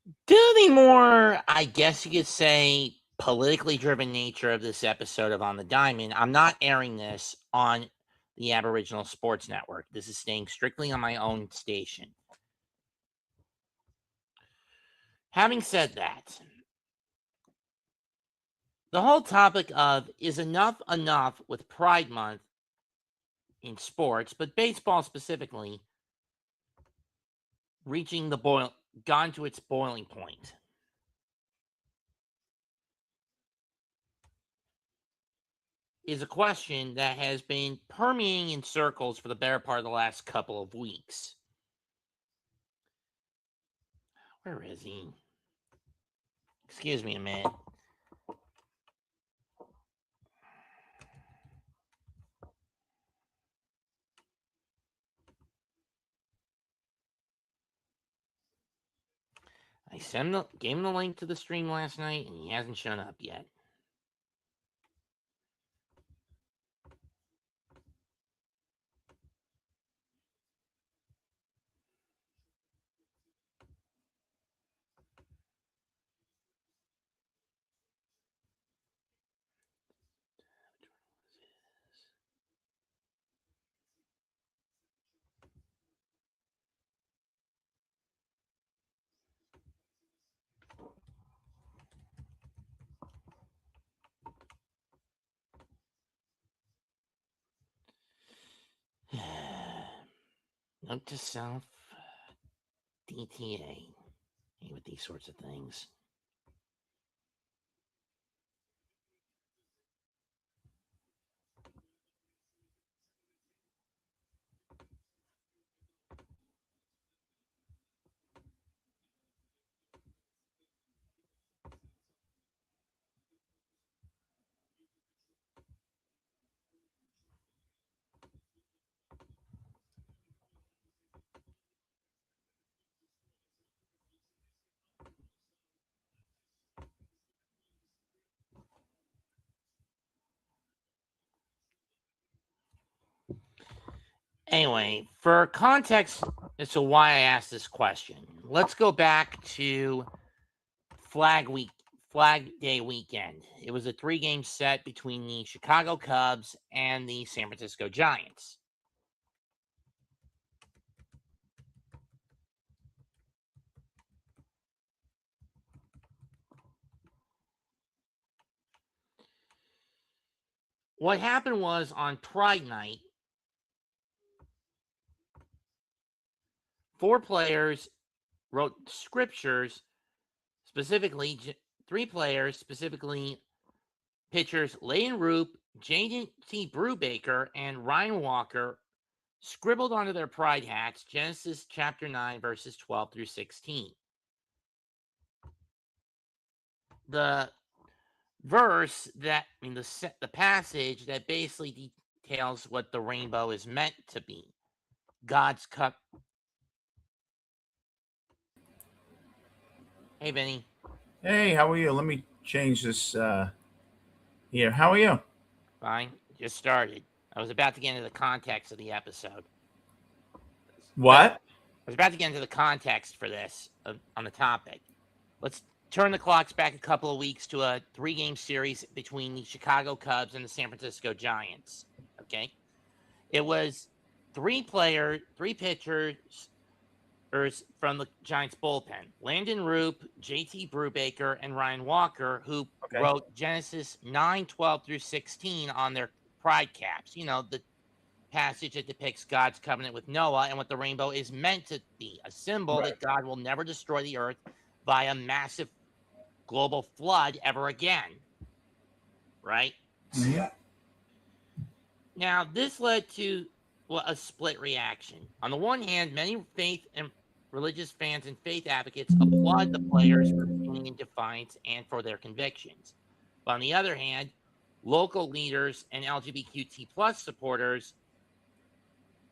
Due to the more, I guess you could say, politically driven nature of this episode of On the Diamond, I'm not airing this on the Aboriginal Sports Network. This is staying strictly on my own station. Having said that, the whole topic of is enough with Pride Month in sports, but baseball specifically, gone to its boiling point. Is a question that has been permeating in circles for the better part of the last couple of weeks. Where is he? Excuse me a minute. I gave him the link to the stream last night, and he hasn't shown up yet. Note to self, DTA. With these sorts of things. Anyway, for context as to why I asked this question, let's go back to Flag Day weekend. It was a 3-game set between the Chicago Cubs and the San Francisco Giants. What happened was on Pride Night, 4 players wrote scriptures, specifically 3 players, specifically pitchers Layton Roop, J.T. Brubaker, and Ryan Walker, scribbled onto their pride hats Genesis chapter 9, verses 12 through 16. The verse the passage that basically details what the rainbow is meant to be. God's cup. Hey, Vinny. Hey, how are you? Let me change this here. How are you? Fine. Just started. I was about to get into the context of the episode. What? I was about to get into the context for this on the topic. Let's turn the clocks back a couple of weeks to a 3-game series between the Chicago Cubs and the San Francisco Giants. Okay. It was 3 pitchers from the Giants bullpen. Landon Roop, J.T. Brubaker, and Ryan Walker, who wrote Genesis 9, 12 through 16 on their pride caps. The passage that depicts God's covenant with Noah and what the rainbow is meant to be, a symbol that God will never destroy the earth by a massive global flood ever again. Right? Yeah. Now, this led to a split reaction. On the one hand, many faith and religious fans and faith advocates applaud the players for standing in defiance and for their convictions. But on the other hand, local leaders and LGBTQ plus supporters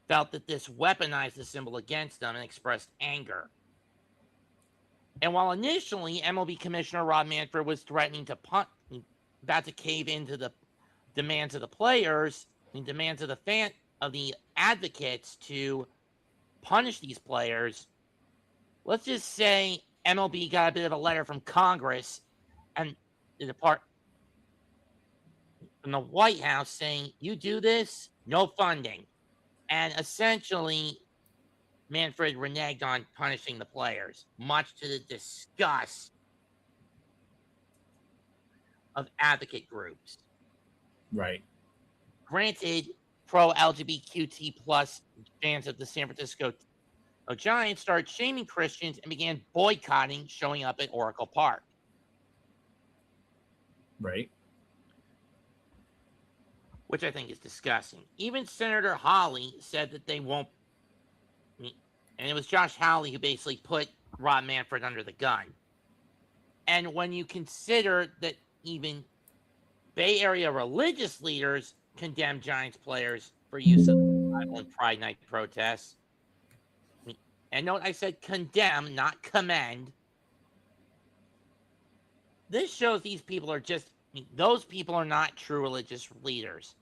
felt that this weaponized the symbol against them and expressed anger. And while initially MLB Commissioner Rob Manfred was threatening to about to cave into the demands of the players and demands of the advocates to punish these players, let's just say MLB got a bit of a letter from Congress and the from the White House saying, you do this, no funding. And essentially, Manfred reneged on punishing the players, much to the disgust of advocate groups. Right. Granted, pro LGBTQT plus fans of the San Francisco Giants started shaming Christians and began boycotting showing up at Oracle Park. Right. Which I think is disgusting. Even Senator Hawley said that they won't. And it was Josh Hawley who basically put Rob Manfred under the gun. And when you consider that even Bay Area religious leaders condemn Giants players for use of Bible and Pride Night protests, and note I said condemn, not commend. This shows these people are just, those people are not true religious leaders.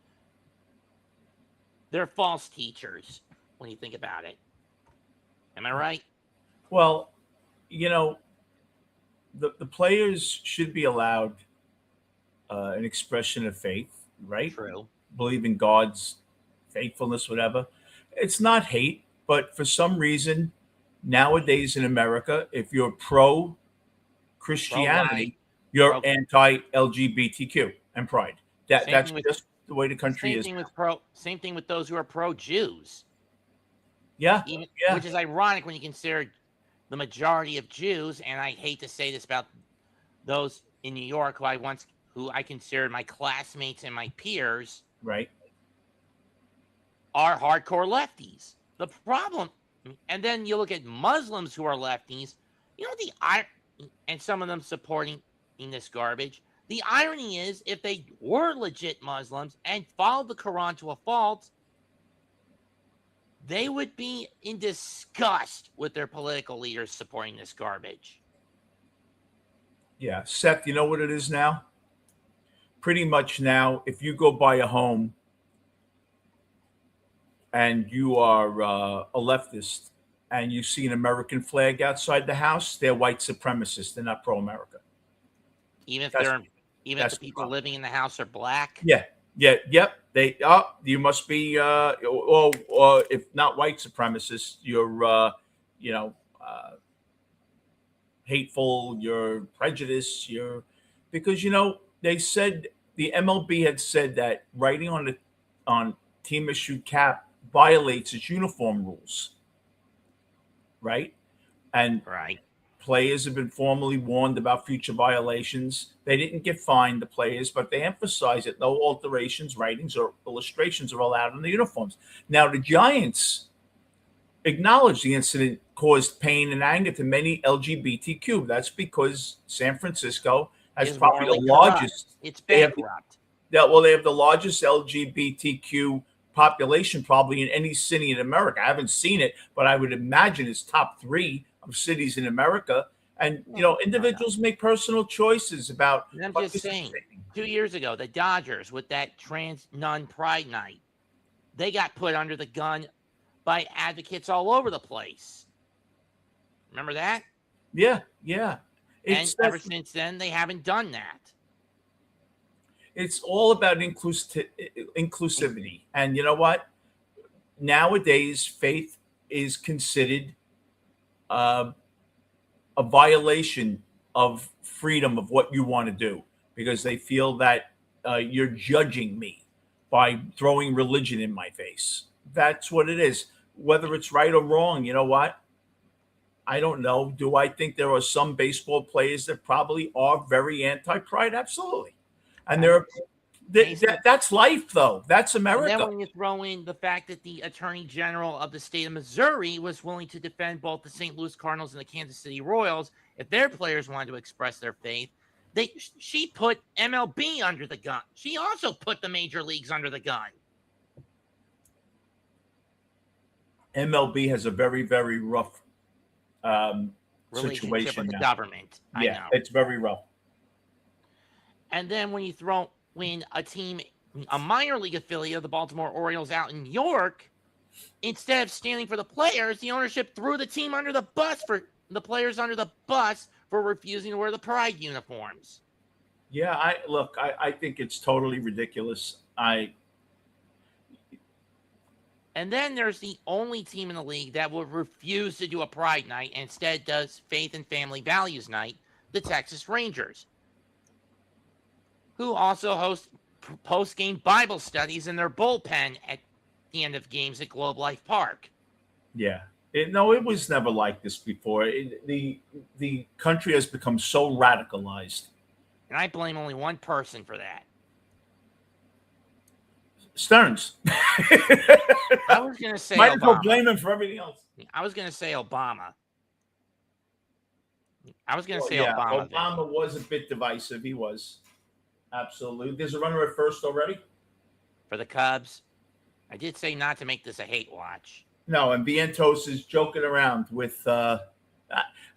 They're false teachers when you think about it. Am I right? Well, you know, the players should be allowed an expression of faith, right? True. Believe in God's faithfulness, whatever. It's not hate, but for some reason, nowadays in America, if you're pro Christianity, you're anti-LGBTQ and pride. That's just the way the country is. Same thing with those who are pro-Jews. Yeah, which is ironic when you consider the majority of Jews, and I hate to say this about those in New York who I considered my classmates and my peers, right, are hardcore lefties. The problem, and then you look at Muslims who are lefties, and some of them supporting this garbage. The irony is, if they were legit Muslims and followed the Quran to a fault, they would be in disgust with their political leaders supporting this garbage. Yeah. Seth, you know what it is now? Pretty much now, if you go buy a home and you are a leftist and you see an American flag outside the house, they're white supremacists. They're not pro-America. Even if the people living in the house are black? Yeah. Yep. You must be, or if not white supremacists, you're, hateful, you're prejudiced, because they said the MLB had said that writing on team issued cap violates its uniform rules, right? And players have been formally warned about future violations. They didn't get fined, the players, but they emphasize that no alterations, writings, or illustrations are allowed in the uniforms. Now, the Giants acknowledged the incident caused pain and anger to many LGBTQ. That's because San Francisco has probably the largest. It's bankrupt. They have the largest LGBTQ population probably in any city in America. I haven't seen it, but I would imagine it's top 3 of cities in America. And, individuals make personal choices about. I'm just saying, 2 years ago, the Dodgers with that trans non-pride night, they got put under the gun by advocates all over the place. Remember that? Yeah. And ever since then, they haven't done that. It's all about inclusivity. And you know what? Nowadays, faith is considered a violation of freedom of what you want to do, because they feel that you're judging me by throwing religion in my face. That's what it is. Whether it's right or wrong, you know what? I don't know. Do I think there are some baseball players that probably are very anti-pride? Absolutely. And that's life, though. That's America. And then when you throw in the fact that the Attorney General of the state of Missouri was willing to defend both the St. Louis Cardinals and the Kansas City Royals if their players wanted to express their faith, she put MLB under the gun. She also put the major leagues under the gun. MLB has a very, very rough situation with the now. Government. I know. It's very rough. And then when you throw in a minor league affiliate of the Baltimore Orioles out in New York, instead of standing for the players, the ownership threw the team under the bus for the players under the bus for refusing to wear the pride uniforms. Yeah, I think it's totally ridiculous. And then there's the only team in the league that will refuse to do a pride night and instead does faith and family values night, the Texas Rangers, who also host post-game Bible studies in their bullpen at the end of games at Globe Life Park. Yeah. No, it was never like this before. The country has become so radicalized. And I blame only one person for that. Stearns. I was going to say Might as well Obama. blame him for everything else. I was going to say Obama. Yeah, Obama was a bit divisive. He was. Absolutely. There's a runner at first already? For the Cubs. I did say not to make this a hate watch. No, and Vientos is joking around with, I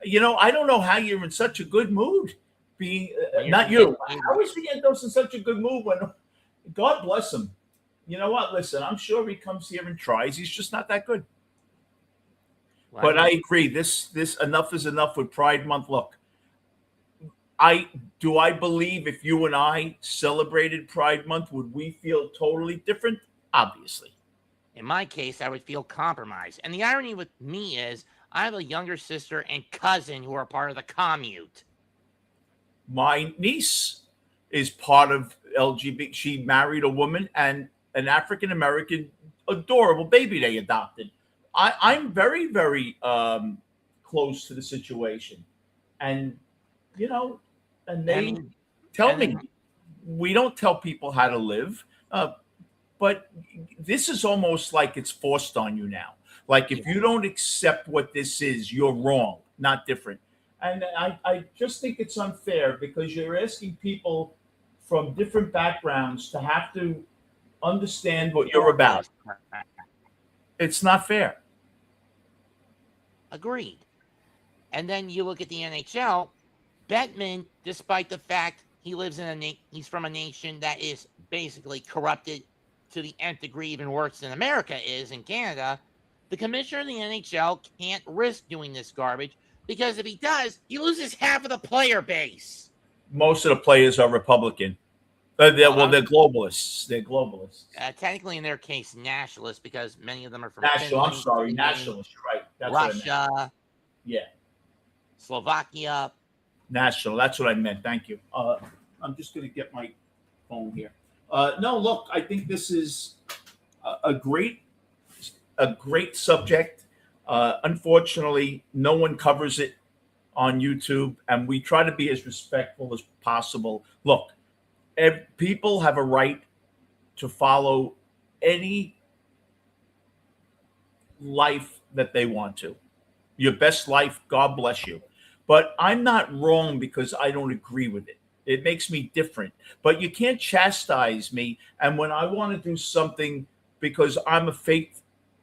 don't know how you're in such a good mood. Not you. How is Vientos in such a good mood when, God bless him. You know what? Listen, I'm sure he comes here and tries. He's just not that good. Well, but I agree. This enough is enough with Pride Month. Look, I believe if you and I celebrated Pride Month, would we feel totally different? Obviously. In my case, I would feel compromised. And the irony with me is I have a younger sister and cousin who are part of the commute. My niece is part of LGBT. She married a woman and an African-American adorable baby they adopted. I'm very, very close to the situation. And, they tell me we don't tell people how to live. But this is almost like it's forced on you now. Like if you don't accept what this is, you're wrong, not different. And I just think it's unfair because you're asking people from different backgrounds to have to understand what you're about. It's not fair. Agreed. And then you look at the NHL, Bettman, despite the fact he's from a nation that is basically corrupted to the nth degree, even worse than America is in Canada, the commissioner of the NHL can't risk doing this garbage because if he does, he loses half of the player base. Most of the players are Republican. They're globalists. They're globalists. Technically, in their case, nationalists, because many of them are from Finland, nationalists, right? That's Russia. Yeah. Slovakia. National. That's what I meant. Thank you. I'm just going to get my phone here. No, look, I think this is a great subject. Unfortunately, no one covers it on YouTube, and we try to be as respectful as possible. Look, people have a right to follow any life that they want to. Your best life, God bless you. But I'm not wrong because I don't agree with it. It makes me different. But you can't chastise me. And when I want to do something because I'm a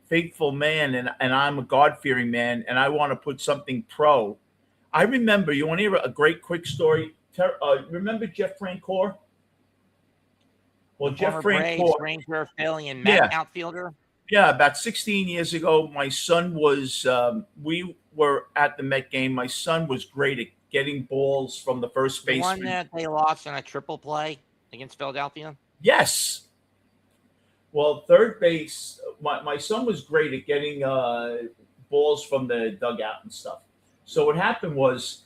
faithful man and I'm a God-fearing man and I want to put something pro. I remember, you want to hear a great quick story? Remember Jeff Francoeur? Well, Jeff Francoeur. Ranger, Philly, and Met outfielder. Yeah, about 16 years ago, my son was, we were at the Met game. My son was great at getting balls from the first baseman. One that they lost on a triple play against Philadelphia? Yes. Well, third base, my son was great at getting balls from the dugout and stuff. So what happened was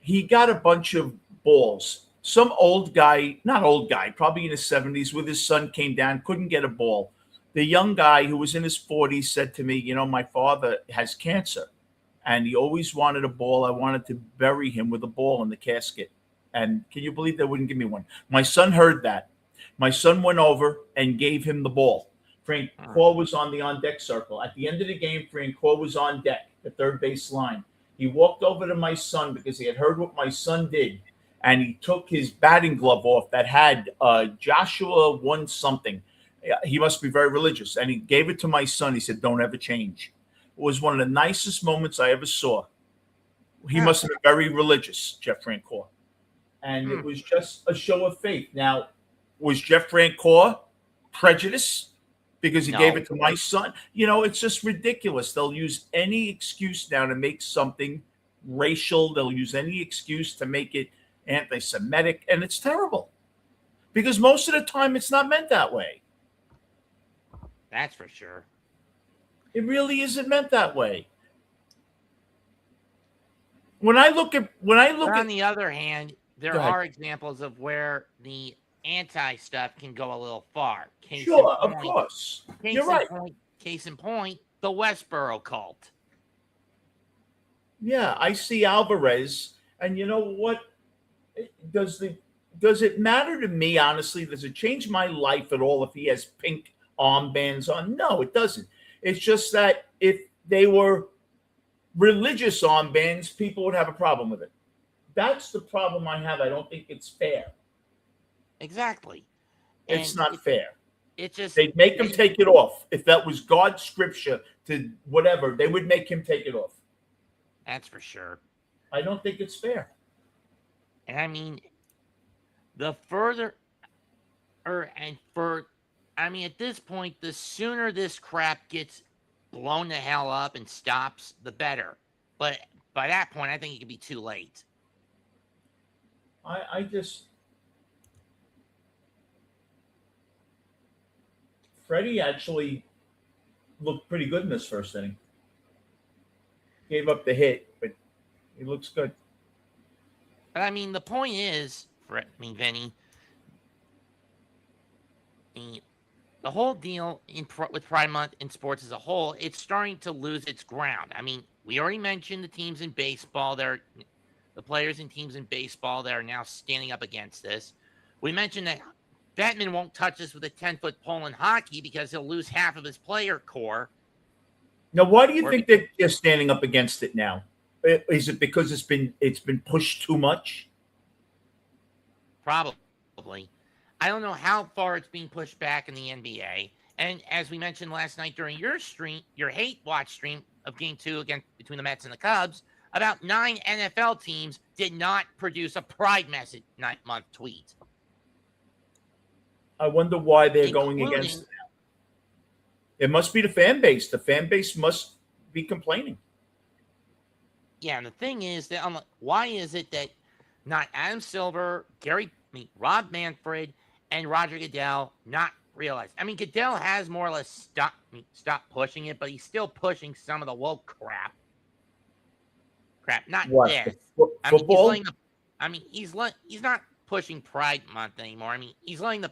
he got a bunch of balls. Some old guy, not old guy, probably in his 70s with his son came down, couldn't get a ball. The young guy who was in his 40s said to me, my father has cancer and he always wanted a ball. I wanted to bury him with a ball in the casket. And can you believe they wouldn't give me one? My son heard that. My son went over and gave him the ball. Francoeur was on the on-deck circle. At the end of the game, Francoeur was on deck, the third base line. He walked over to my son because he had heard what my son did, and he took his batting glove off that had Joshua won something. He must be very religious. And he gave it to my son. He said, don't ever change. It was one of the nicest moments I ever saw. He must have been very religious, Jeff Francoeur. And it was just a show of faith. Now, was Jeff Francoeur prejudiced because he gave it to my son. You know, it's just ridiculous. They'll use any excuse now to make something racial. They'll use any excuse to make it anti-Semitic, and it's terrible because most of the time it's not meant that way. That's for sure. It really isn't meant that way. When I look at on the other hand, there are examples of where the anti stuff can go a little far. Of course. You're right. Case in point, the Westboro cult. Yeah, I see Alvarez, and you know what? Does it matter to me, honestly? Does it change my life at all if he has pink armbands on? No, it doesn't. It's just that if they were religious armbands, people would have a problem with it. That's the problem I have. I don't think it's fair. Exactly. It's not fair. It's just they'd make him take it off. If that was God's scripture to whatever, they would make him take it off. That's for sure. I don't think it's fair. And I mean, at this point, the sooner this crap gets blown the hell up and stops, the better. But by that point, I think it could be too late. Freddie actually looked pretty good in this first inning. Gave up the hit, but he looks good. But I mean, the point is, Vinny, the whole deal with Pride Month in sports as a whole, it's starting to lose its ground. I mean, we already mentioned the teams in baseball. The players and teams in baseball that are now standing up against this. We mentioned that Bettman won't touch this with a 10-foot pole in hockey because he'll lose half of his player core. Now, why do you think that they're standing up against it now? Is it because it's been pushed too much? Probably. I don't know how far it's being pushed back in the NBA. And as we mentioned last night during your hate watch stream of Game 2 between the Mets and the Cubs, about 9 NFL teams did not produce a Pride Month tweet. I wonder why they're going against it now. It must be the fan base. The fan base must be complaining. Yeah, and the thing is that why is it that not Adam Silver, Rob Manfred, and Roger Goodell not realize? I mean, Goodell has more or less stopped pushing it, but he's still pushing some of the woke crap. Not what, this. Football? He's not pushing Pride Month anymore. I mean, he's letting the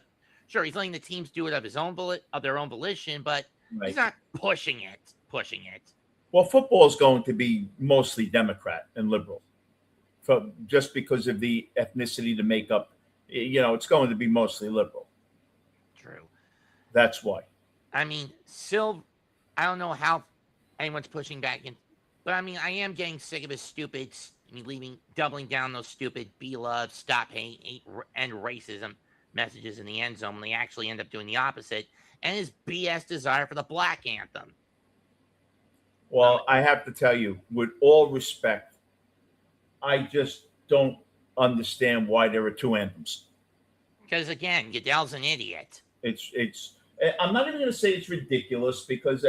teams do it of their own volition, but he's not pushing it. Well, football is going to be mostly Democrat and liberal, just because of the ethnicity to make up. It's going to be mostly liberal. True. That's why. I mean, I don't know how anyone's pushing back in, but I mean, I am getting sick of his doubling down those stupid be love, stop hate, and racism messages in the end zone when they actually end up doing the opposite, and his BS desire for the black anthem. Well, I have to tell you, with all respect, I just don't understand why there are two anthems. Because again, Goodell's an idiot. It's. I'm not even going to say it's ridiculous because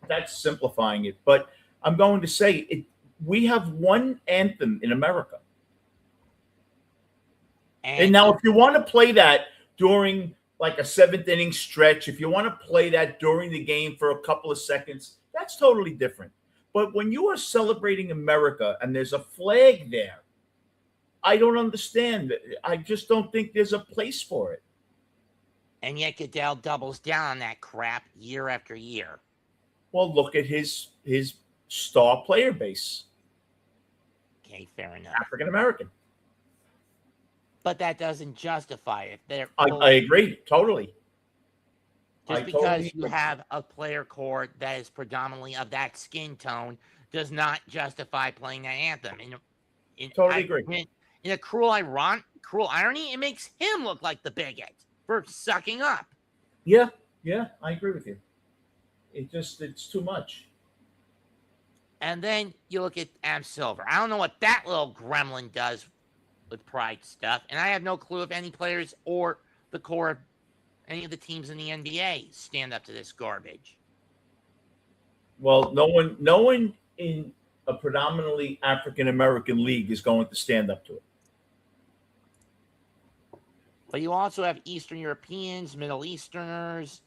that's simplifying it. But I'm going to say we have one anthem in America. And now, if you want to play that during like a 7th inning stretch, if you want to play that during the game for a couple of seconds, that's totally different. But when you are celebrating America and there's a flag there, I don't understand. I just don't think there's a place for it. And yet Goodell doubles down on that crap year after year. Well, look at his star player base. Okay, fair enough. African American. But that doesn't justify it. I agree, totally. Just because you have a player core that is predominantly of that skin tone does not justify playing that anthem. Totally agree. In a cruel irony, it makes him look like the bigot for sucking up. Yeah, I agree with you. It's too much. And then you look at Adam Silver. I don't know what that little gremlin does with Pride stuff, and I have no clue if any players or the core any of the teams in the NBA stand up to this garbage? Well, no one in a predominantly African American league is going to stand up to it. But you also have Eastern Europeans, Middle Easterners,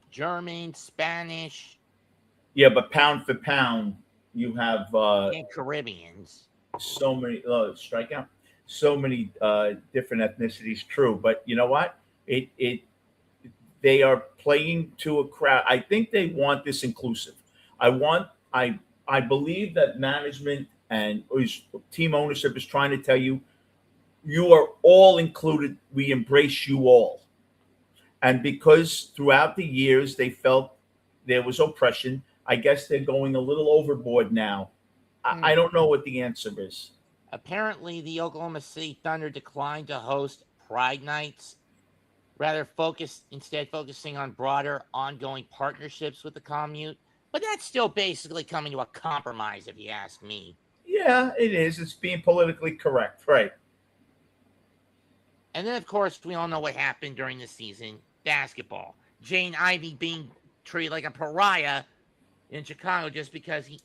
Germans, Spanish, Yeah, but pound for pound, you have and Caribbeans. so many strikeout, so many different ethnicities. True, but you know what? It they are playing to a crowd. I think they want this inclusive. I want I believe that management and team ownership is trying to tell you you are all included. We embrace you all. And because throughout the years they felt there was oppression, I guess they're going a little overboard now. I Hmm. don't know what the answer is. Apparently, the Oklahoma City Thunder declined to host Pride Nights, rather focusing on broader ongoing partnerships with the commute. But that's still basically coming to a compromise, if you ask me. Yeah, it is. It's being politically correct, right? And then, of course, we all know what happened during the season basketball. Jane Ivey being treated like a pariah in Chicago just because he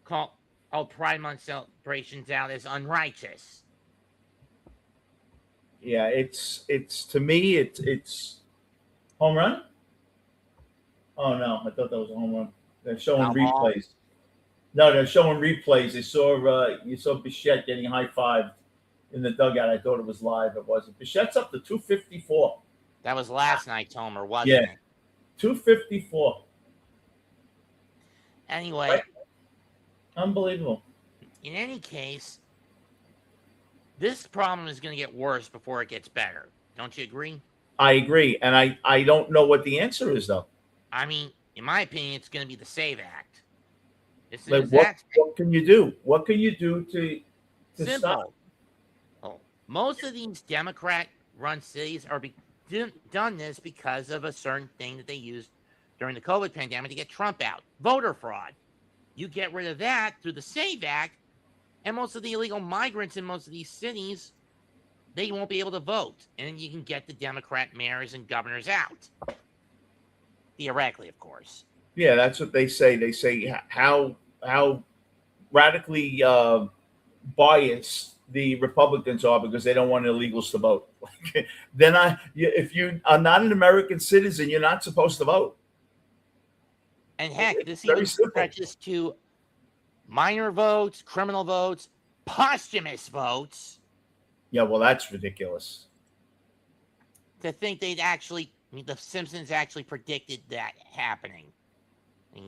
called all Pride Month celebrations out as unrighteous. Yeah, it's to me it's home run. Oh no, I thought that was a home run. They're showing Foul ball. replays. No, they're showing replays. They saw you saw Bichette getting high fived in the dugout. I thought it was live. It wasn't. Bichette's up to 254. That was last night's homer, Yeah, wasn't it? 254. Right? Anyway, Unbelievable. in any case, this problem is going to get worse before it gets better. Don't you agree? I agree, and I don't know what the answer is though. I mean, in my opinion, it's going to be the SAVE Act. As soon Like as that's what can you do? What can you do to stop? simple. Oh, most of these Democrat-run cities are done this because of a certain thing that they used during the COVID pandemic to get Trump out: voter fraud. You get rid of that through the SAVE Act, and most of the illegal migrants in most of these cities, they won't be able to vote, and you can get the Democrat mayors and governors out. Theoretically, of course. Yeah, that's what they say. They say how radically biased the Republicans are because they don't want illegals to vote. Then if you are not an American citizen, you're not supposed to vote. And heck, It's this very even simple. stretches to minor votes, criminal votes, posthumous votes. Yeah, well, that's ridiculous. To think the Simpsons actually predicted that happening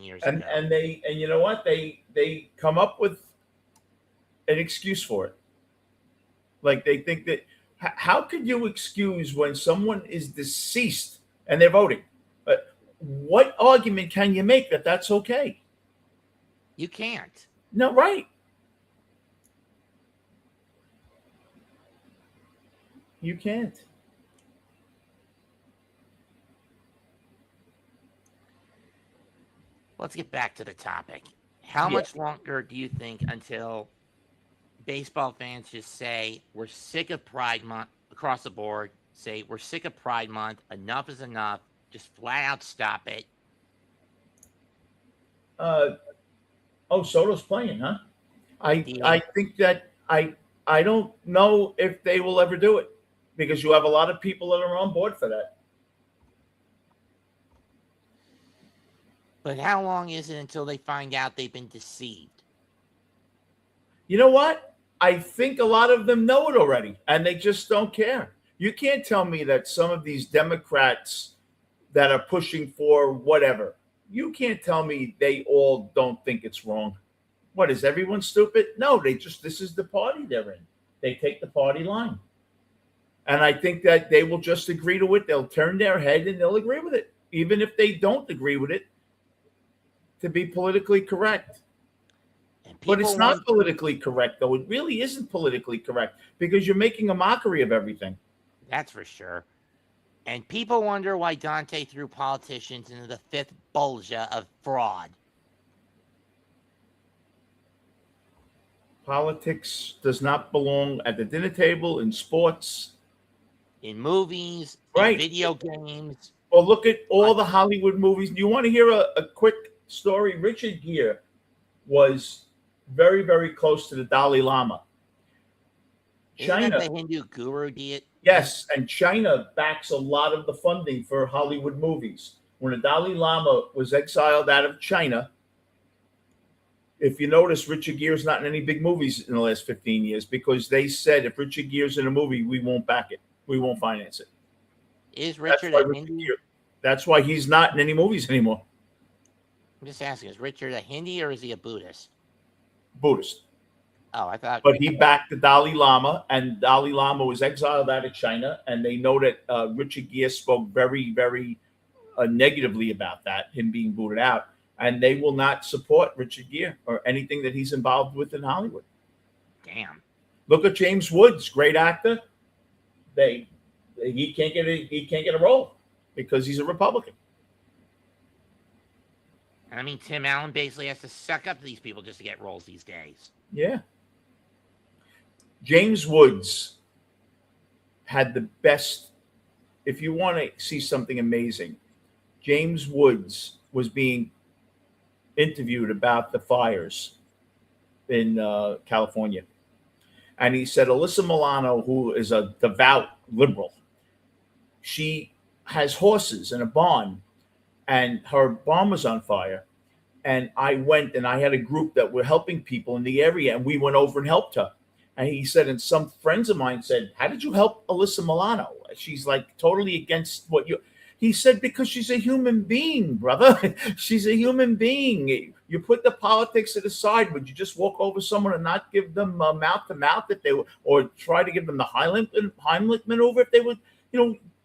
years And ago. and you know what they come up with an excuse for it. Like they think that how could you excuse when someone is deceased and they're voting? But what argument can you make that that's okay? You can't. No, right? You can't. Let's get back to the topic. How Yeah. much longer do you think until baseball fans just say we're sick of Pride Month across the board? Say we're sick of Pride Month. Enough is enough. Just flat out stop it. Uh, oh, Soto's playing, huh? I The think that I don't know if they will ever do it because you have a lot of people that are on board for that. But how long is it until they find out they've been deceived? You know what? I think a lot of them know it already and they just don't care. You can't tell me that some of these Democrats that are pushing for whatever, you can't tell me they all don't think it's wrong. What is everyone stupid? No, this is the party they're in. They take the party line. And I think that they will just agree to it. They'll turn their head and they'll agree with it, even if they don't agree with it, to be politically correct. And But it's people not want politically correct, though. It really isn't politically correct because you're making a mockery of everything. that's for sure. And people wonder why Dante threw politicians into the fifth bulge of fraud. Politics does not belong at the dinner table in sports. in movies, in Right. video games. Well, look at all the Hollywood movies. Do you want to hear a quick story? Richard Gere was very, very close to the Dalai Lama. Isn't that China, the Hindu guru diet? yes, and China backs a lot of the funding for Hollywood movies. When the Dalai Lama was exiled out of China, if you notice, Richard Gere's not in any big movies in the last 15 years because they said if Richard Gere's in a movie, we won't back it. We won't finance it. Is That's Richard why a Richard Hindu? Gere, that's why he's not in any movies anymore. I'm just asking, is Richard a Hindi or is he a Buddhist? Buddhist. Oh, I thought. But he backed the Dalai Lama, and Dalai Lama was exiled out of China. And they know that Richard Gere spoke very, very negatively about that, him being booted out. And they will not support Richard Gere or anything that he's involved with in Hollywood. Damn. Look at James Woods, great actor. He can't get a role because he's a Republican. I mean, Tim Allen basically has to suck up to these people just to get roles these days. Yeah. James Woods had the best. If you want to see something amazing, James Woods was being interviewed about the fires in California. And he said, Alyssa Milano, who is a devout liberal, she has horses in a barn, and her barn was on fire. And I went and I had a group that were helping people in the area, and we went over and helped her. And he said, and some friends of mine said, how did you help Alyssa Milano? She's like totally against what you. He said, because she's a human being, brother. She's a human being. You put the politics to the side. Would you just walk over someone and not give them mouth to mouth if they were, or try to give them the Heimlich maneuver if they would?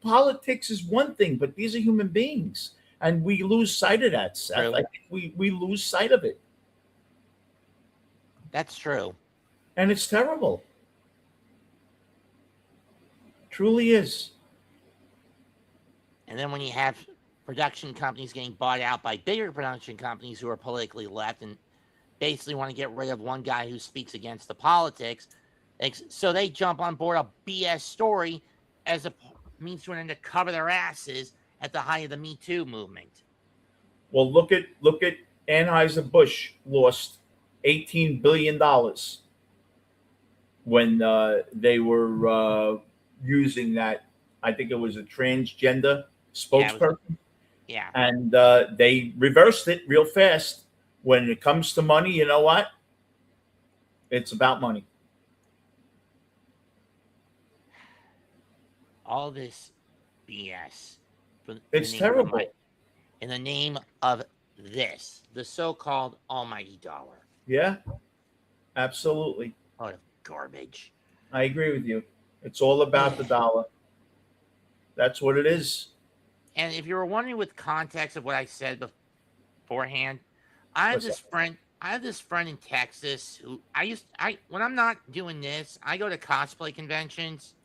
Politics is one thing, but these are human beings. And we lose sight of that, Seth. True. I think we lose sight of it. That's true. And it's terrible. Truly is. And then when you have production companies getting bought out by bigger production companies who are politically left and basically want to get rid of one guy who speaks against the politics, so they jump on board a BS story as a means to an end to cover their asses at the height of the Me Too movement. Well, look at Anheuser-Busch lost $18 billion when they were using that. I think it was a transgender spokesperson. Yeah. And they reversed it real fast. When it comes to money, you know what? It's about money. All this BS. It's terrible. In the name of this, the so-called almighty dollar. Yeah, absolutely. What garbage. I agree with you. It's all about the dollar. That's what it is. And if you were wondering with context of what I said beforehand, I have this friend in Texas who when I'm not doing this, I go to cosplay conventions.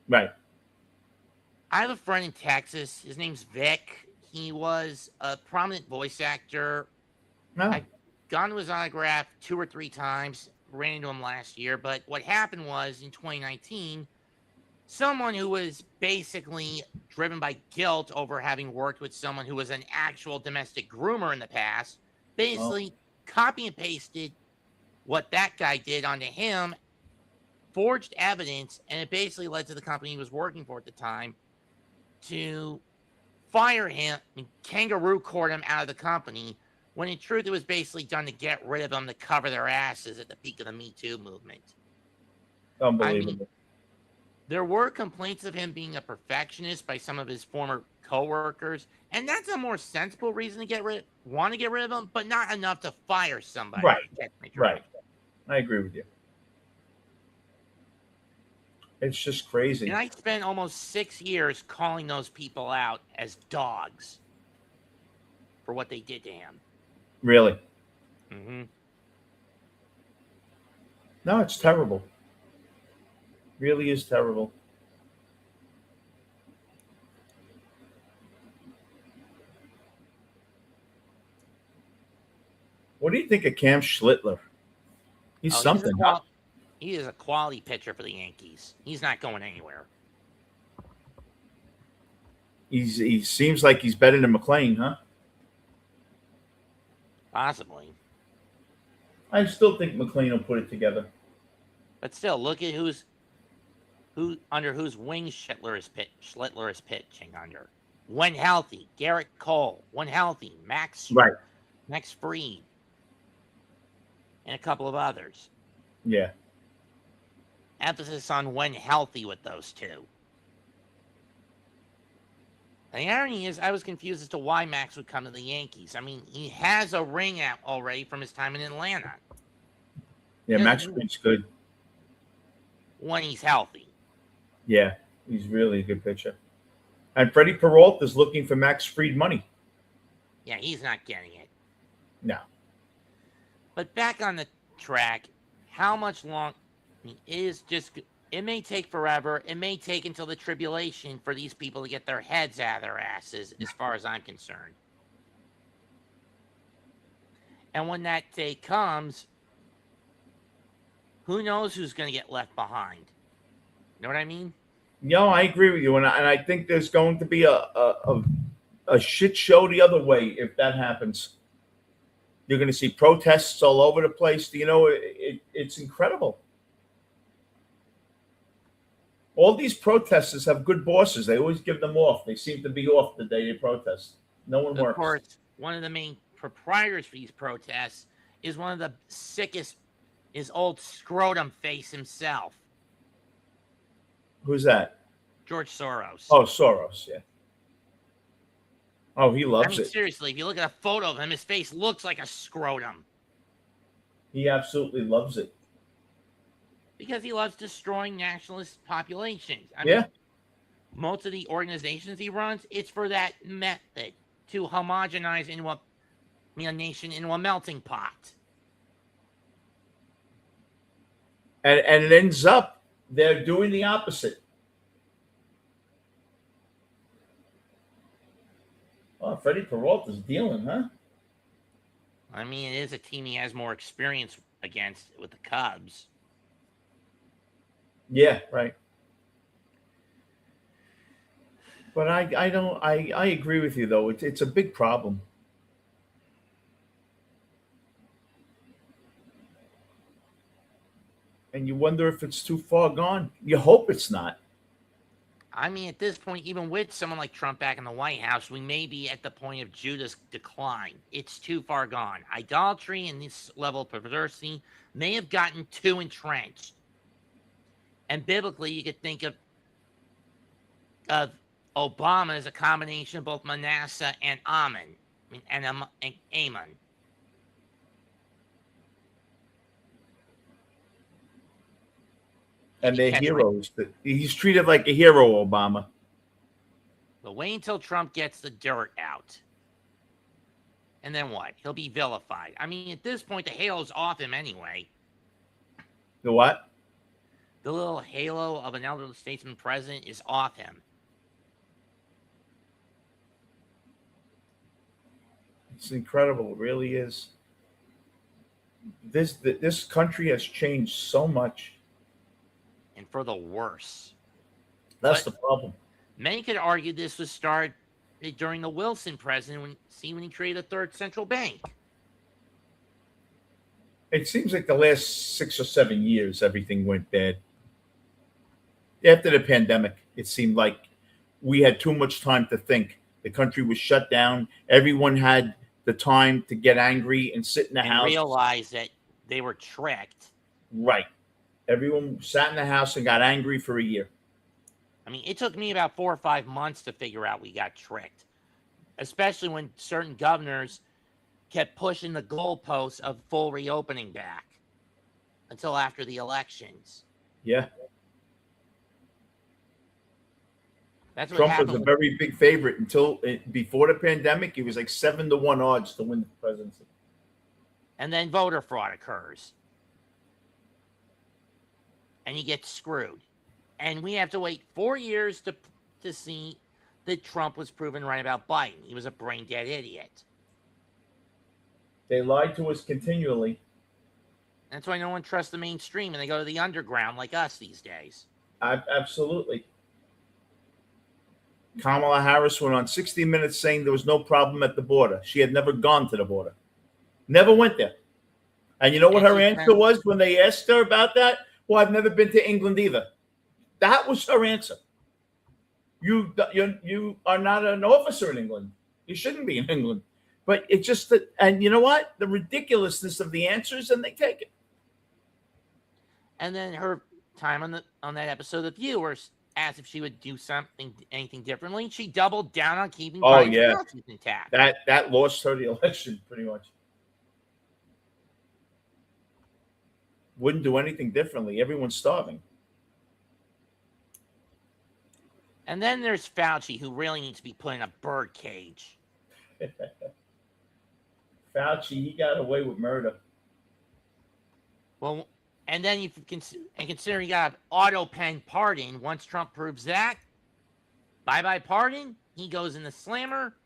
Right. I have a friend in Texas. His name's Vic. He was a prominent voice actor. No. I've gone to his autograph 2 or 3 times, ran into him last year. But what happened was in 2019, someone who was basically driven by guilt over having worked with someone who was an actual domestic groomer in the past, basically copy and pasted what that guy did onto him, forged evidence, and it basically led to the company he was working for at the time to fire him and kangaroo court him out of the company, when in truth it was basically done to get rid of him to cover their asses at the peak of the Me Too movement. Unbelievable. I mean, there were complaints of him being a perfectionist by some of his former coworkers, and that's a more sensible reason to want to get rid of him, but not enough to fire somebody. Right. Right. I agree with you. It's just crazy. And I spent almost 6 years calling those people out as dogs for what they did to him. Really? Mm-hmm. No, it's terrible. Really is terrible. What do you think of Cam Schlittler? He's something. He is a quality pitcher for the Yankees. He's not going anywhere. He seems like he's better than McLean, huh? Possibly. I still think McLean will put it together. But still, look at who under whose wing Schlittler is pitching under. When healthy, Garrett Cole. When healthy, Max Right. Fried, and a couple of others. Yeah. Emphasis on when healthy with those two. And the irony is, I was confused as to why Max would come to the Yankees. I mean, he has a ring out already from his time in Atlanta. Yeah, Max Fried's good. When he's healthy. Yeah, he's really a good pitcher. And Freddie Peralta is looking for Max Fried money. Yeah, he's not getting it. No. But back on the track, how much long? I mean, it may take forever. It may take until the tribulation for these people to get their heads out of their asses, as far as I'm concerned. And when that day comes, who knows who's going to get left behind? You know what I mean? No, I agree with you, and I think there's going to be a shit show the other way if that happens. You're going to see protests all over the place. You know, it's incredible. All these protesters have good bosses. They always give them off. They seem to be off the day they protest. No one works. Of course, one of the main proprietors for these protests is one of the sickest, his old scrotum face himself. Who's that? George Soros. Oh, Soros, yeah. Oh, he loves it. Seriously, if you look at a photo of him, his face looks like a scrotum. He absolutely loves it. Because he loves destroying nationalist populations. I mean, most of the organizations he runs, it's for that method to homogenize a nation into a melting pot. And it ends up they're doing the opposite. Oh, Freddie Peralta's dealing, huh? I mean, it is a team he has more experience against with the Cubs. Yeah, right. But I agree with you though. It's a big problem. And you wonder if it's too far gone. You hope it's not. I mean, at this point, even with someone like Trump back in the White House, we may be at the point of Judas' decline. It's too far gone. Idolatry and this level of perversity may have gotten too entrenched. And biblically, you could think of Obama as a combination of both Manasseh and Ammon. And Ammon. And they're heroes. He's treated like a hero, Obama. But wait until Trump gets the dirt out. And then what? He'll be vilified. I mean, at this point, the halo's off him anyway. The what? The little halo of an elderly statesman president is off him. It's incredible. It really is. This country has changed so much. And for the worse. That's the problem. Many could argue this was started during the Wilson presidency when he created a third central bank. It seems like the last 6 or 7 years, everything went bad. After the pandemic, it seemed like we had too much time to think. The country was shut down. Everyone had the time to get angry and sit in the house. Realize that they were tricked. Right. Everyone sat in the house and got angry for a year. I mean, it took me about 4 or 5 months to figure out we got tricked, especially when certain governors kept pushing the goalposts of full reopening back until after the elections. Yeah. That's what Trump was a very big favorite until before the pandemic. He was like 7-1 odds to win the presidency. And then voter fraud occurs. And he gets screwed. And we have to wait 4 years to see that Trump was proven right about Biden. He was a brain-dead idiot. They lied to us continually. That's why no one trusts the mainstream and they go to the underground like us these days. Absolutely. Kamala Harris went on 60 Minutes saying there was no problem at the border. She had never gone to the border, never went there. And you know what And her she answer said, was when they asked her about that? Well, I've never been to England either. That was her answer. You are not an officer in England. You shouldn't be in England. But it's just that, and you know what? The ridiculousness of the answers, and they take it. and then her time on that episode, the viewers asked if she would do anything differently. She doubled down on keeping Oh Biden's yeah, policies intact. that lost her the election pretty much. Wouldn't do anything differently. Everyone's starving. And then there's Fauci, who really needs to be put in a bird cage. Fauci, he got away with murder. Well, and then you consider he got auto pen pardon. Once Trump proves that, bye pardon. He goes in the slammer,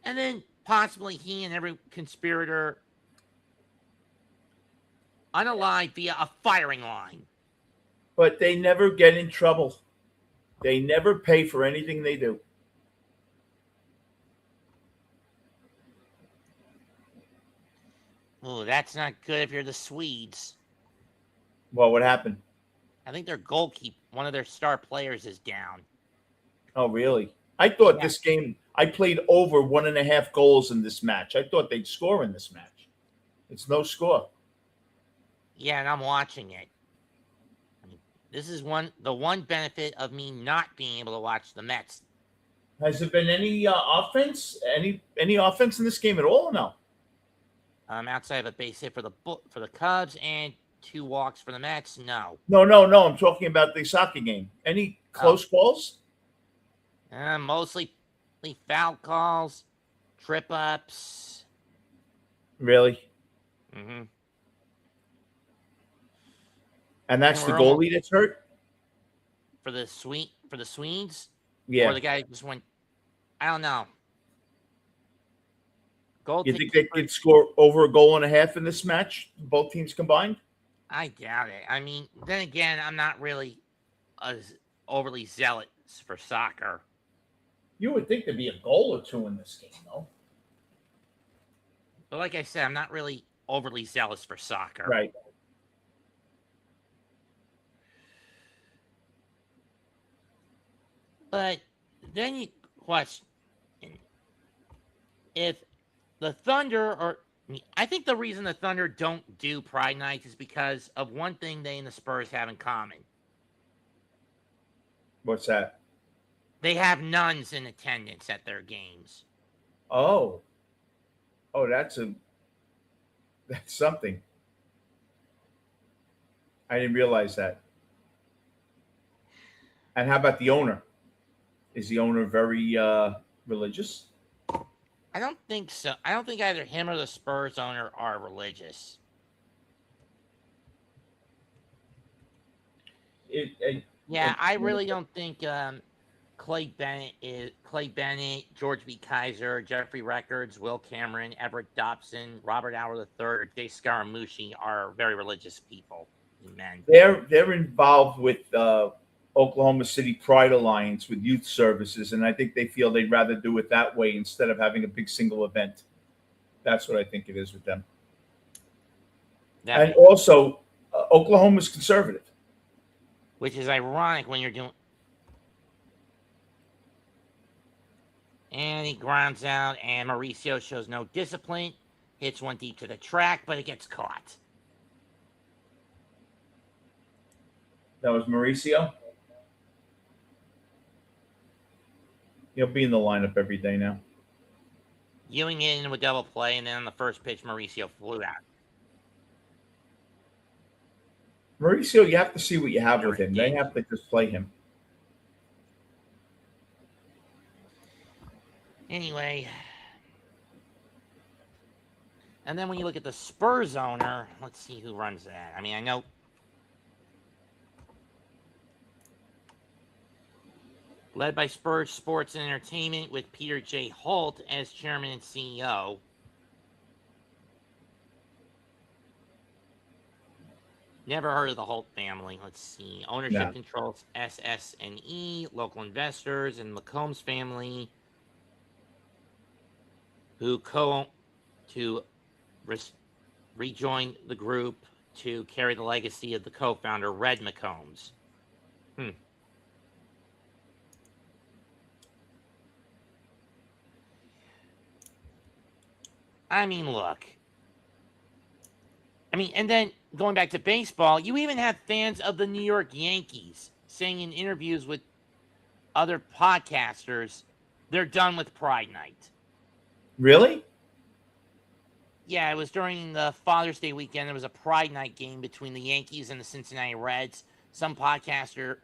and then possibly he and every conspirator unalived via a firing line. But they never get in trouble. They never pay for anything they do. Oh, that's not good if you're the Swedes. Well, what happened? I think their goalkeeper, one of their star players, is down. Oh, really? I thought this game, I played over 1.5 goals in this match. I thought they'd score in this match. It's no score. Yeah, and I'm watching it. I mean, this is the one benefit of me not being able to watch the Mets. Has there been any offense? Any offense in this game at all? Or no. Outside of a base hit for the Cubs and 2 walks for the Mets, no. No. I'm talking about the soccer game. Any close balls? Mostly foul calls, trip ups. Really? Mm-hmm. And that's the goalie that's hurt? For the Swedes? Yeah. Or the guy just went, I don't know. You think they could score over 1.5 goals in this match, both teams combined? I doubt it. I mean, then again, I'm not really as overly zealous for soccer. You would think there'd be a goal or 2 in this game, though. But like I said, I'm not really overly zealous for soccer. Right. But then you question if the Thunder I think the reason the Thunder don't do Pride Nights is because of one thing they and the Spurs have in common. What's that? They have nuns in attendance at their games. Oh, that's something. I didn't realize that. And how about the owner? Is the owner very religious? I don't think so. I don't think either him or the Spurs owner are religious. I really don't think Clay Bennett, George B. Kaiser, Jeffrey Records, Will Cameron, Everett Dobson, Robert Howard III, or Jay Scaramucci are very religious people. Men. They're involved with Oklahoma City Pride Alliance with youth services, and I think they feel they'd rather do it that way instead of having a big single event. That's what I think it is with them. And also, Oklahoma's conservative. Which is ironic when you're doing... And he grounds out, and Mauricio shows no discipline. Hits one deep to the track, but it gets caught. That was Mauricio? He'll be in the lineup every day now. Ewing in with double play, and then on the first pitch, Mauricio flew out. Mauricio, you have to see what you have with him. They have to just play him. Anyway. And then when you look at the Spurs owner, let's see who runs that. I mean, I know... Led by Spurs Sports and Entertainment with Peter J. Holt as chairman and CEO. Never heard of the Holt family. Let's see. Ownership No. controls SSNE, local investors, and McCombs family, who to res- rejoin the group to carry the legacy of the co-founder Red McCombs. I mean, look. I mean, and then going back to baseball, you even have fans of the New York Yankees saying in interviews with other podcasters they're done with Pride Night. Really? Yeah, it was during the Father's Day weekend. There was a Pride Night game between the Yankees and the Cincinnati Reds. Some podcaster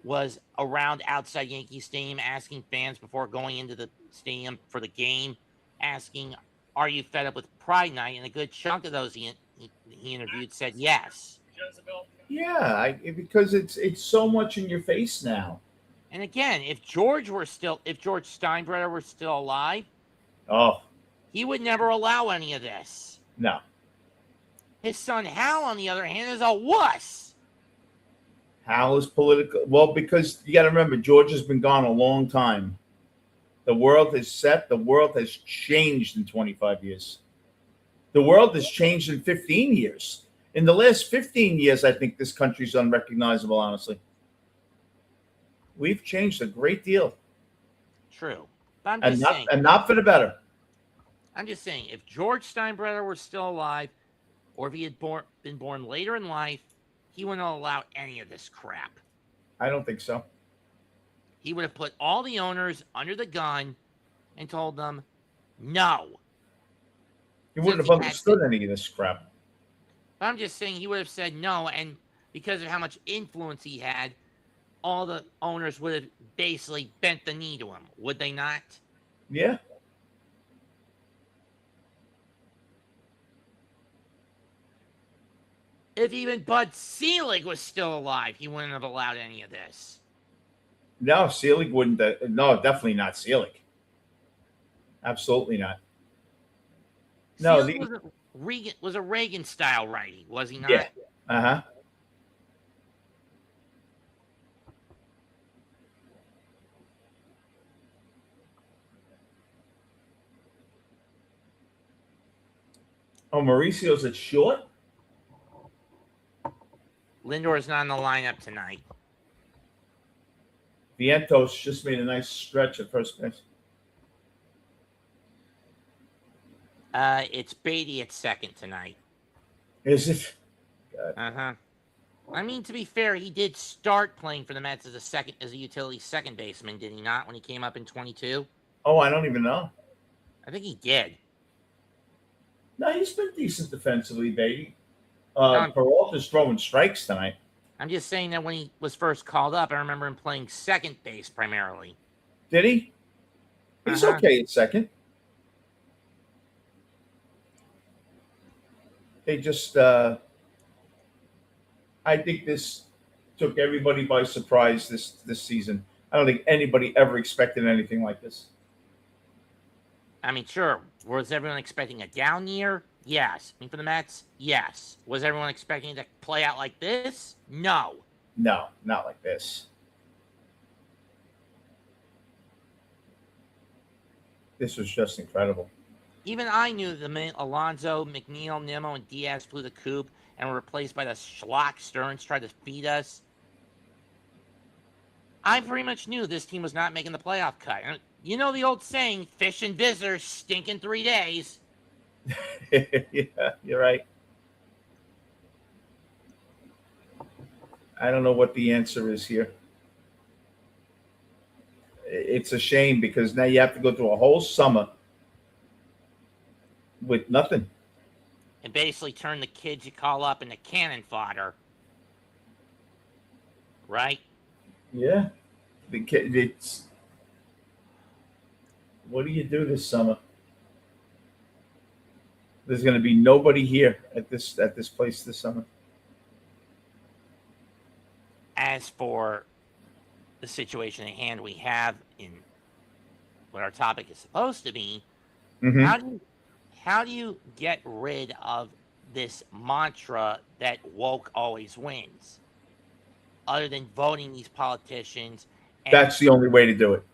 was around outside Yankee Stadium asking fans before going into the stadium for the game, asking, "Are you fed up with Pride Night?" And a good chunk of those he interviewed said yes. Yeah, because it's so much in your face now. And again, if George Steinbrenner were still alive, Oh he would never allow any of this. no. His son Hal, on the other hand, is a wuss. Hal is political. Well, because you got to remember, George has been gone a long time. The world has set. The world has changed in 25 years. The world has changed in 15 years. In the last 15 years, I think this country's unrecognizable, honestly. We've changed a great deal. True. But I'm And just not saying. and not for the better. I'm just saying, if George Steinbrenner were still alive, or if he had been born later in life, he wouldn't have allowed any of this crap. I don't think so. He would have put all the owners under the gun and told them no. He wouldn't Since have he had understood any of this crap. But I'm just saying he would have said no, and because of how much influence he had, all the owners would have basically bent the knee to him, would they not? Yeah. If even Bud Selig was still alive, he wouldn't have allowed any of this. No, Selig wouldn't. No, definitely not Selig. Absolutely not. No, Selig was a Reagan style righty, was he not? Yeah. Uh-huh. Oh, Mauricio's at short? Lindor's not in the lineup tonight. Vientos just made a nice stretch at first base. It's Beatty at second tonight. Is it? Uh-huh. I mean, to be fair, he did start playing for the Mets as a utility second baseman, did he not, when he came up in 22? Oh, I don't even know. I think he did. No, he's been decent defensively, baby. Um, Peralta's throwing strikes tonight. I'm just saying that when he was first called up, I remember him playing second base primarily. Did he? He's Uh-huh. okay at second. They just, I think this took everybody by surprise this season. I don't think anybody ever expected anything like this. I mean, sure. Was everyone expecting a down year? Yes. I mean, for the Mets? Yes. Was everyone expecting it to play out like this? No. No, not like this. This was just incredible. Even I knew the minute Alonso, McNeil, Nimmo, and Diaz flew the coop and were replaced by the schlock Stearns tried to feed us. I pretty much knew this team was not making the playoff cut. And you know the old saying, fish and visitors stink in 3 days. Yeah, you're right. I don't know what the answer is here. It's a shame because now you have to go through a whole summer with nothing. And basically turn the kids you call up into cannon fodder. Right? Yeah. It's what do you do this summer? There's going to be nobody here at this place this summer. As for the situation at hand we have in what our topic is supposed to be, Mm-hmm. how do you get rid of this mantra that woke always wins, other than voting these politicians. And That's the only way to do it.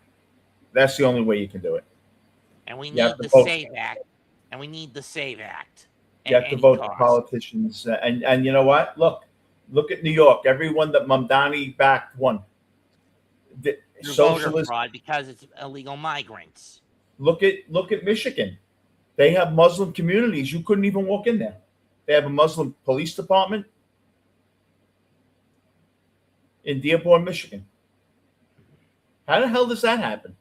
That's the only way you can do it. we You have need to the vote. SAVE Act, and we need the SAVE Act You at have to any vote the cost. politicians, and you know what? Look at New York. Everyone that Mamdani backed won. The Through voter socialist. fraud because it's illegal migrants. Look at Michigan. They have Muslim communities. You couldn't even walk in there. They have a Muslim police department in Dearborn, Michigan. How the hell does that happen?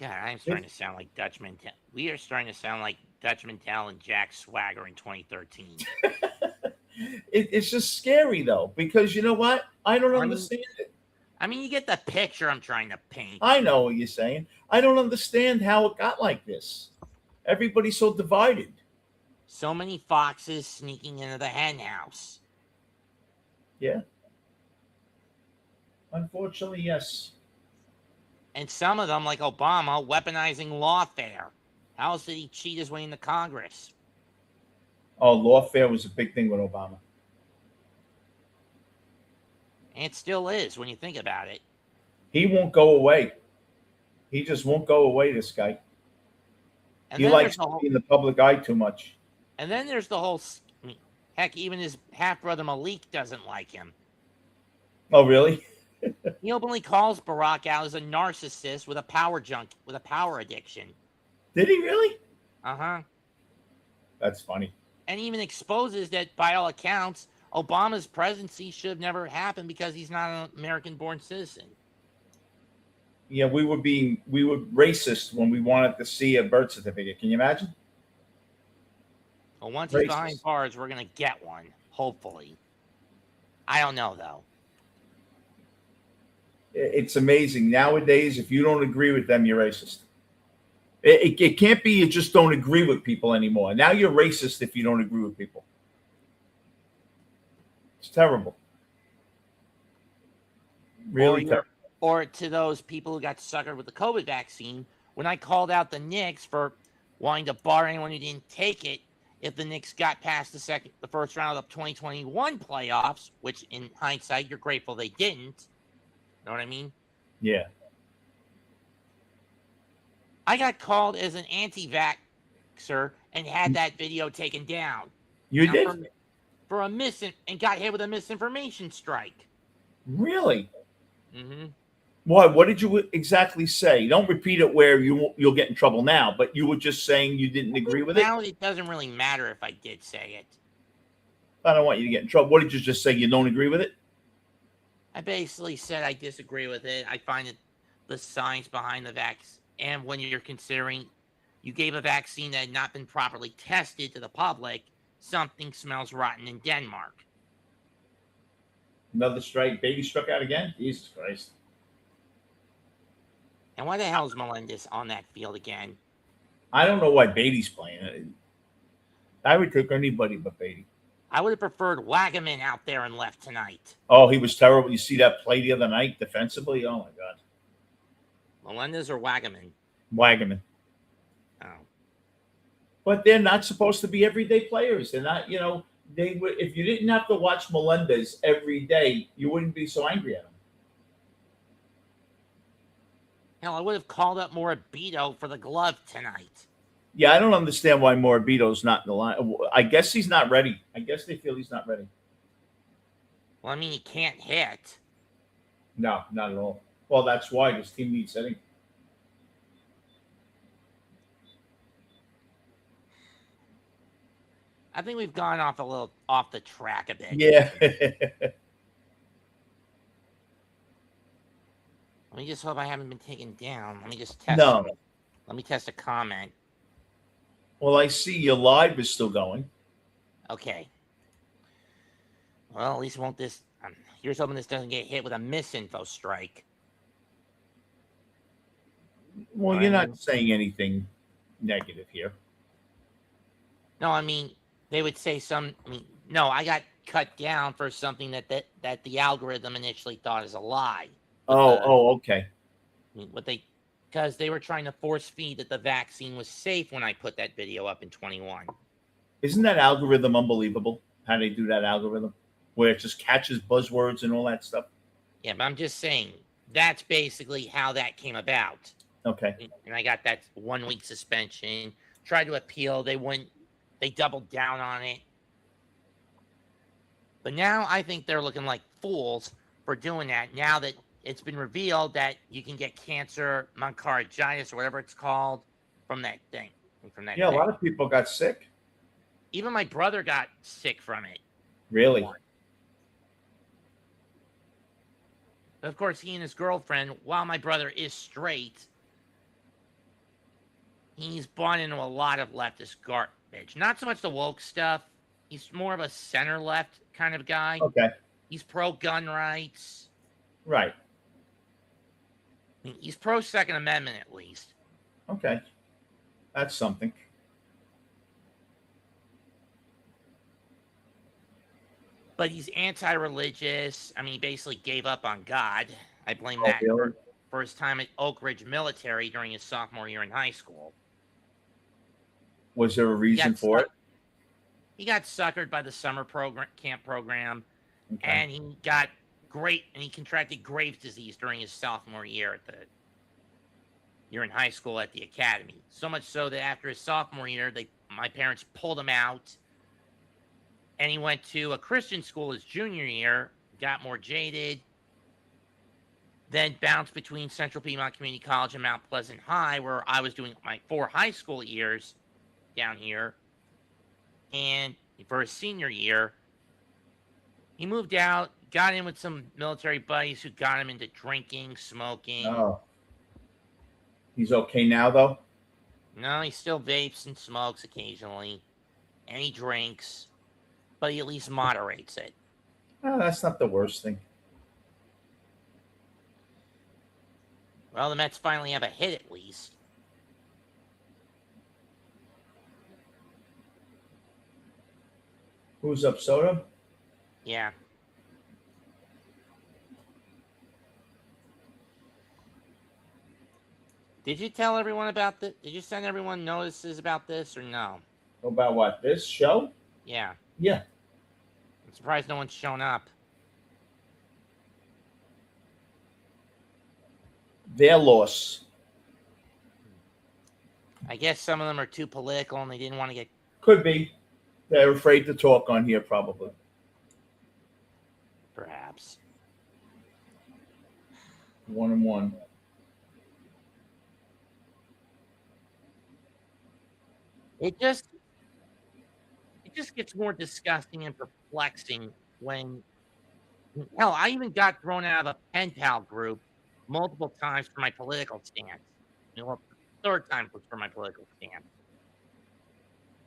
God, I'm starting to sound like Dutch Mantel. We are starting to sound like Dutch Mantel and Jack Swagger in 2013. It's just scary though, because you know what? I don't understand it. I mean, you get the picture I'm trying to paint. I know what you're saying. I don't understand how it got like this. Everybody's so divided. So many foxes sneaking into the hen house. Yeah. Unfortunately, yes. And some of them, like Obama, weaponizing lawfare. How else did he cheat his way into Congress? Oh, lawfare was a big thing with Obama. And it still is when you think about it. He won't go away. He just won't go away, this guy. And He likes to be in the public eye too much. And then there's the whole, I mean, heck, even his half-brother Malik doesn't like him. Oh, really? He openly calls Barack out as a narcissist with a power addiction. Did he really? Uh-huh. That's funny. And even exposes that, by all accounts, Obama's presidency should have never happened because he's not an American-born citizen. Yeah, we were racist when we wanted to see a birth certificate. Can you imagine? Well, once he's behind bars, we're going to get one, hopefully. I don't know, though. It's amazing. Nowadays, if you don't agree with them, you're racist. It can't be you just don't agree with people anymore. Now you're racist if you don't agree with people. It's terrible. Really terrible. Or to those people who got suckered with the COVID vaccine, when I called out the Knicks for wanting to bar anyone who didn't take it, if the Knicks got past the first round of the 2021 playoffs, which in hindsight, you're grateful they didn't. Know what I mean? Yeah. I got called as an anti-vaxxer and had that video taken down. You did? For and got hit with a misinformation strike. Really? Mm-hmm. What did you exactly say? Don't repeat it where you'll get in trouble now, but you were just saying you didn't agree with it? Now it doesn't really matter if I did say it. I don't want you to get in trouble. What did you just say? You don't agree with it? I basically said I disagree with it. I find that the science behind the vaccine, and when you're considering you gave a vaccine that had not been properly tested to the public, something smells rotten in Denmark. Another strike. Baby struck out again? Jesus Christ. And why the hell is Melendez on that field again? I don't know why Beatty's playing. I would take anybody but Beatty. I would have preferred Wagaman out there and left tonight. Oh, he was terrible. You see that play the other night defensively? Oh, my God. Melendez or Wagaman? Wagaman. Oh. But they're not supposed to be everyday players. They're not, they would. If you didn't have to watch Melendez every day, you wouldn't be so angry at him. Hell, I would have called up Morabito for the glove tonight. Yeah, I don't understand why Morabito's not in the line. I guess he's not ready. I guess they feel he's not ready. Well, I mean, he can't hit. No, not at all. Well, that's why this team needs hitting. I think we've gone off the track a bit. Yeah. Let me just hope I haven't been taken down. Let me just test. No. Let me test a comment. Well, I see your live is still going. Okay. Well, at least won't this. Here's hoping this doesn't get hit with a misinfo strike. Well, you're not saying anything negative here. No, I mean, they would say no, I got cut down for something that the algorithm initially thought is a lie. Okay. I mean, what they because they were trying to force feed that the vaccine was safe when I put that video up in 21. Isn't that algorithm unbelievable? How they do that algorithm, where it just catches buzzwords and all that stuff. Yeah, but I'm just saying that's basically how that came about. Okay. And I got that 1 week suspension. Tried to appeal, they wouldn't. They doubled down on it. But now I think they're looking like fools for doing that. Now that it's been revealed that you can get cancer, myocarditis, or whatever it's called, from that thing, from that Yeah, a thing. lot of people got sick. Even my brother got sick from it. Really? Of course, he and his girlfriend, while my brother is straight, he's bought into a lot of leftist garbage. Not so much the woke stuff. He's more of a center left kind of guy. Okay. He's pro gun rights. Right. I mean, he's pro Second Amendment at least. Okay. That's something. But he's anti-religious. I mean, he basically gave up on God. I blame Oh, that really? for his time at Oak Ridge Military during his sophomore year in high school. Was there a reason for it? He got suckered by the summer camp program, Okay. and he contracted Graves' disease during his sophomore year in high school at the academy. So much so that after his sophomore year, my parents pulled him out, and he went to a Christian school his junior year, got more jaded, then bounced between Central Piedmont Community College and Mount Pleasant High, where I was doing my 4 high school years down here. And for his senior year, he moved out, got in with some military buddies who got him into drinking, smoking. Oh. He's okay now, though? No, he still vapes and smokes occasionally, and he drinks, but he at least moderates it. Oh, that's not the worst thing. Well, the Mets finally have a hit at least. Who's up, Soto? Yeah. Did you tell everyone about this? Did you send everyone notices about this or no? About what? This show? Yeah. Yeah. I'm surprised no one's shown up. Their loss. I guess some of them are too political and they didn't want to get. Could be. They're afraid to talk on here, probably. Perhaps. 1-1. It just gets more disgusting and perplexing when, hell, I even got thrown out of a pen pal group multiple times for my political stance. The third time was for my political stance.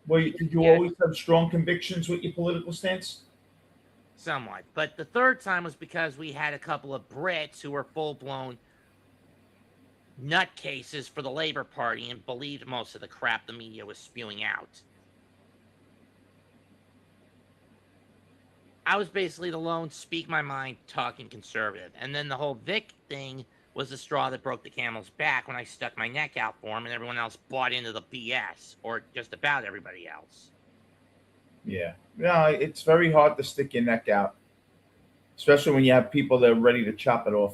Well, did you always have strong convictions with your political stance? Somewhat. But the third time was because we had a couple of Brits who were full-blown nutcases for the Labor Party and believed most of the crap the media was spewing out. I was basically the lone speak my mind talking conservative. And then the whole Vic thing was the straw that broke the camel's back when I stuck my neck out for him and everyone else bought into the BS, or just about everybody else. Yeah. No, it's very hard to stick your neck out, especially when you have people that are ready to chop it off.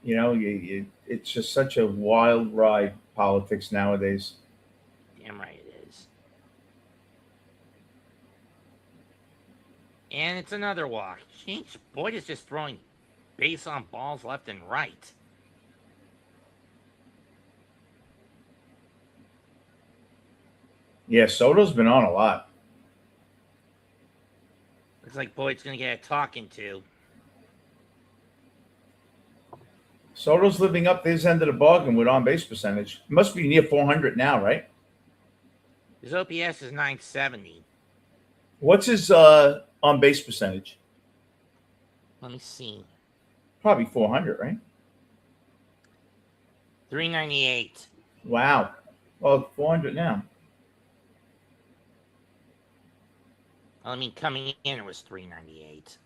You know, it's just such a wild ride, politics nowadays. Damn right it is. And it's another walk. Jeez, Boyd is just throwing base on balls left and right. Yeah, Soto's been on a lot. Looks like Boyd's going to get a talking to. Soto's living up to his end of the bargain with on-base percentage. It must be near 400 now, right? His OPS is 970. What's his on-base percentage? Let me see. Probably 400, right? 398. Wow. Well, 400 now. I mean, coming in, it was 398.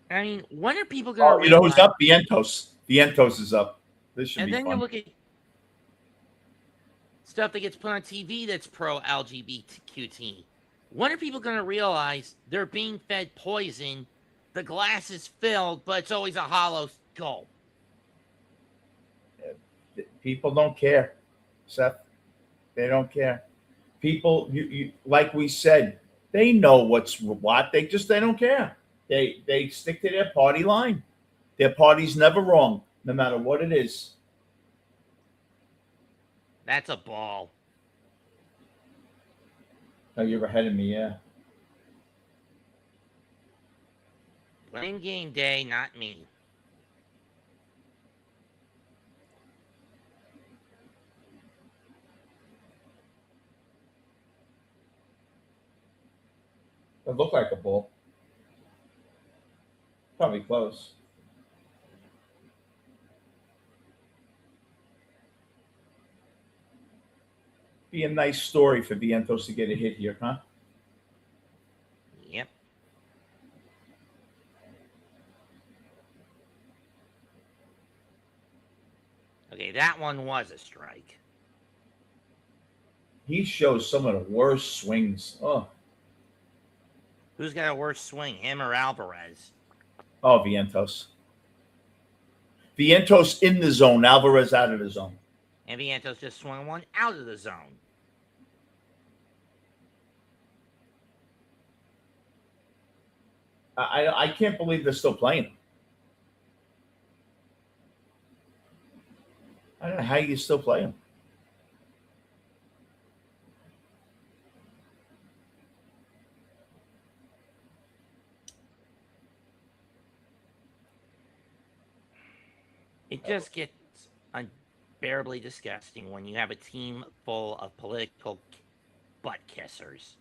I mean, when are people going to Oh, you know who's realize? up? Vientos. Vientos is up. This should And be then you fun. look at stuff that gets put on TV that's pro LGBTQT. When are people going to realize they're being fed poison? The glass is filled, but it's always a hollow gulp. People don't care, Seth. They don't care. People, like we said, they know what's what. They don't care. They stick to their party line. Their party's never wrong, no matter what it is. That's a ball. Oh, you're ahead of me, yeah. Blame game day, not me. It looked like a bull. Probably close. Be a nice story for Vientos to get a hit here, huh? Yep. Okay, that one was a strike. He shows some of the worst swings. Who's got a worse swing, him or Alvarez? Oh, Vientos. Vientos in the zone, Alvarez out of the zone. And Vientos just swung one out of the zone. I can't believe they're still playing. I don't know how you still play him. It just gets unbearably disgusting when you have a team full of political butt kissers.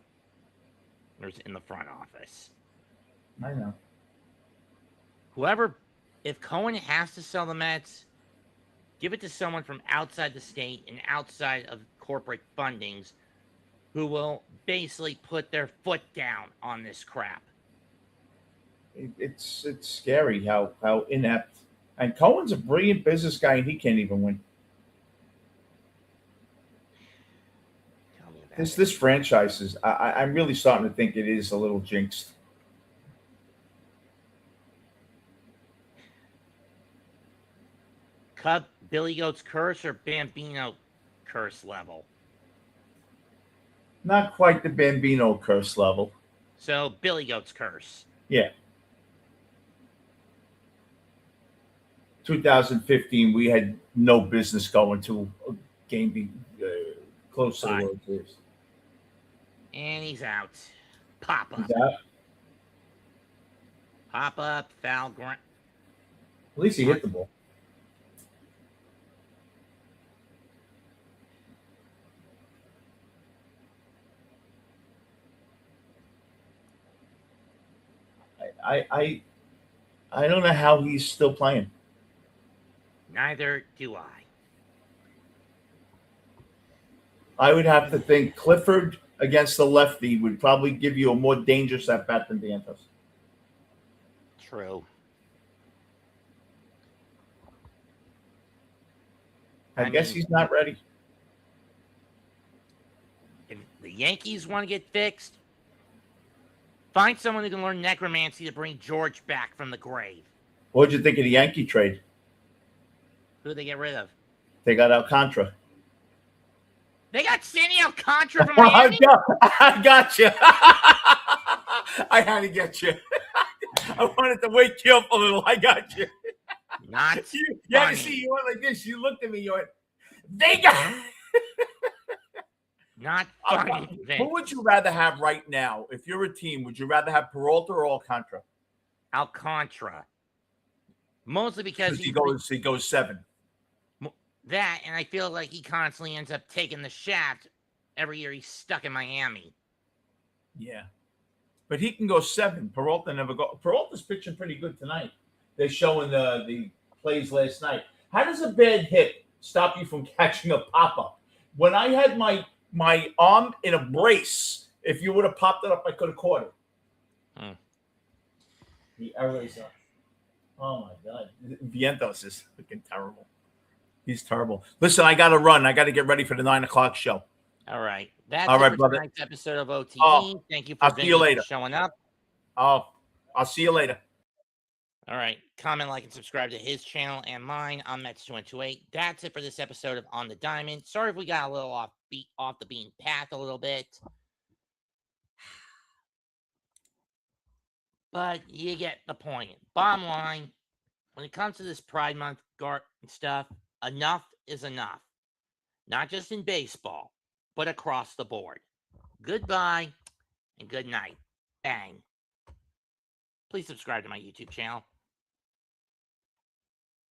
There's in the front office. I know. If Cohen has to sell the Mets, give it to someone from outside the state and outside of corporate fundings who will basically put their foot down on this crap. It's scary how inept. And Cohen's a brilliant business guy, and he can't even win. Tell me about This it. franchise is. I'm really starting to think it is a little jinxed. Cub Billy Goat's curse or Bambino curse level? Not quite the Bambino curse level. So Billy Goat's curse. Yeah. 2015, we had no business going to a game close to the World Series. And he's out. Pop up. He's out. Pop up, foul ground. At least he hit the ball. I don't know how he's still playing. Neither do I. I would have to think Clifford against the lefty would probably give you a more dangerous at bat than Vientos. True. I guess he's not ready. If the Yankees want to get fixed, find someone who can learn necromancy to bring George back from the grave. What did you think of the Yankee trade? Who did they get rid of? They got Alcantara. They got Sandy Alcantara from Miami? I got you. I had to get you. I wanted to wake you up a little. I got you. Not Yeah, you see, you went like this. You looked at me. You went, they got. Not funny. Who would you rather have right now? If you're a team, would you rather have Peralta or Alcantara? Alcantara. Mostly because He goes 7. That, and I feel like he constantly ends up taking the shaft every year he's stuck in Miami. Yeah. But he can go 7. Peralta never go. Peralta's pitching pretty good tonight. They're showing the plays last night. How does a bad hit stop you from catching a pop-up? When I had my arm in a brace, if you would have popped it up, I could have caught it. The errors are. Oh my God. Vientos is freaking terrible. He's terrible. Listen, I got to run. I got to get ready for the 9 o'clock show. All right. That's All it right, for brother. tonight's episode of OTD. Oh, Thank you for I'll see you Vinny for later. showing up. Oh, I'll see you later. All right. Comment, like, and subscribe to his channel and mine. I'm Mets2128. That's it for this episode of On the Diamond. Sorry if we got a little off the beaten path a little bit. But you get the point. Bottom line, when it comes to this Pride Month stuff, enough is enough. Not just in baseball, but across the board. Goodbye and good night. Bang. Please subscribe to my YouTube channel.